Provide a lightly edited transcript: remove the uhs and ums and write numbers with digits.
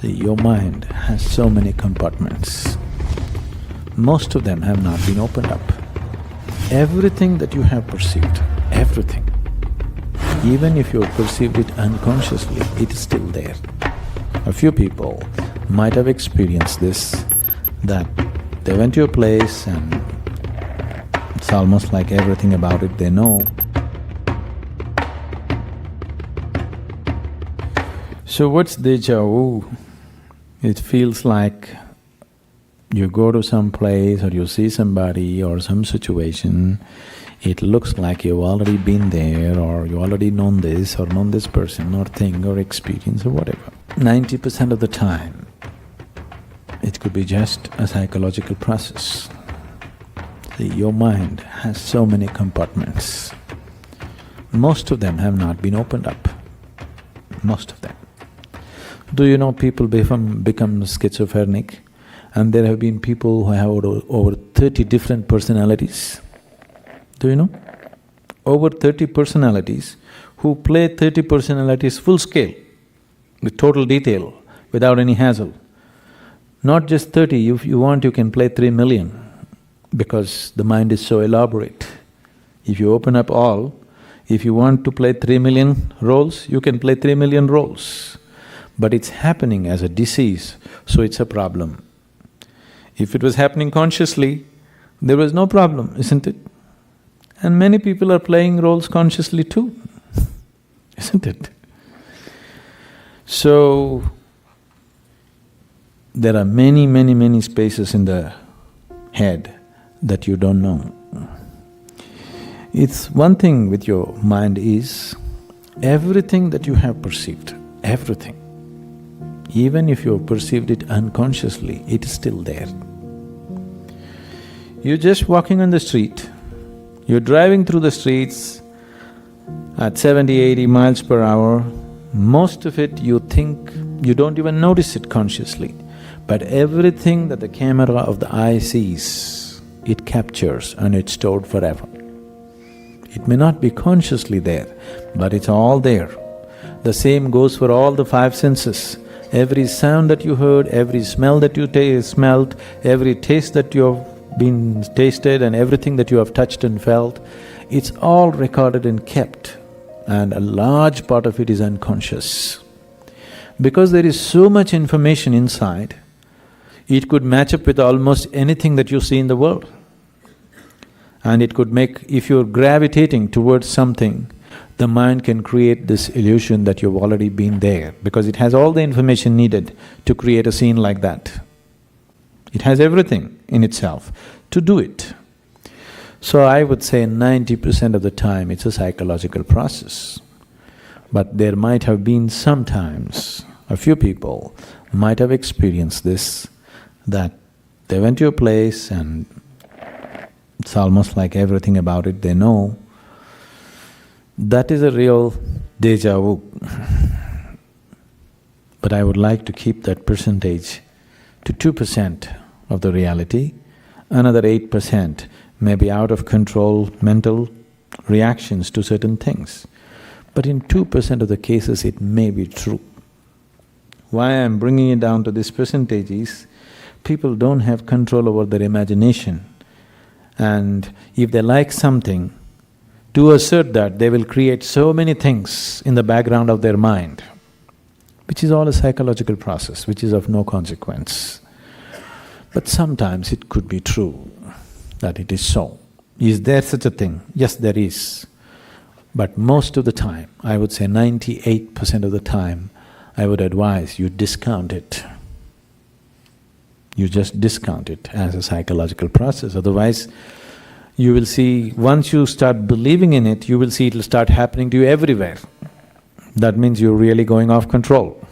See, your mind has so many compartments. Most of them have not been opened up. Everything that you have perceived, everything, even if you have perceived it unconsciously, it is still there. A few people might have experienced this, that they went to a place and it's almost like everything about it they know. So what's deja vu? It feels like you go to some place or you see somebody or some situation, it looks like you've already been there or you already known this or known this person or thing or experience or whatever. 90% of the time, it could be just a psychological process. See, your mind has so many compartments. Most of them have not been opened up, most of them. Do you know people become schizophrenic? And there have been people who have over 30 different personalities. Do you know? Over 30 personalities who play 30 personalities full scale, with total detail, without any hassle. Not just 30, if you want you can play 3 million, because the mind is so elaborate. If you open up all, if you want to play 3 million roles, you can play 3 million roles. But it's happening as a disease, so it's a problem. If it was happening consciously, there was no problem, isn't it? And many people are playing roles consciously too, isn't it? So, there are many spaces in the head that you don't know. It's one thing with your mind is, everything that you have perceived, everything, even if you have perceived it unconsciously, it is still there. You're just walking on the street, you're driving through the streets at 70, 80 miles per hour, most of it you think, you don't even notice it consciously, but everything that the camera of the eye sees, it captures and it's stored forever. It may not be consciously there, but it's all there. The same goes for all the five senses. Every sound that you heard, every smell that you smelled, every taste that you have been tasted and everything that you have touched and felt, it's all recorded and kept, and a large part of it is unconscious. Because there is so much information inside, it could match up with almost anything that you see in the world. And it could make… if you're gravitating towards something, the mind can create this illusion that you've already been there, because it has all the information needed to create a scene like that. It has everything in itself to do it. So I would say 90% of the time it's a psychological process. But there might have been sometimes, a few people might have experienced this, that they went to a place and it's almost like everything about it they know. That is a real deja vu. But I would like to keep that percentage to 2% of the reality, another 8% may be out of control mental reactions to certain things. But in 2% of the cases it may be true. Why I'm bringing it down to this percentage is, people don't have control over their imagination, and if they like something, to assert that, they will create so many things in the background of their mind, which is all a psychological process, which is of no consequence. But sometimes it could be true that it is so. Is there such a thing? Yes, there is. But most of the time, I would say 98% of the time, I would advise you discount it. You just discount it as a psychological process, otherwise you will see, once you start believing in it, you will see it'll start happening to you everywhere. That means you're really going off control.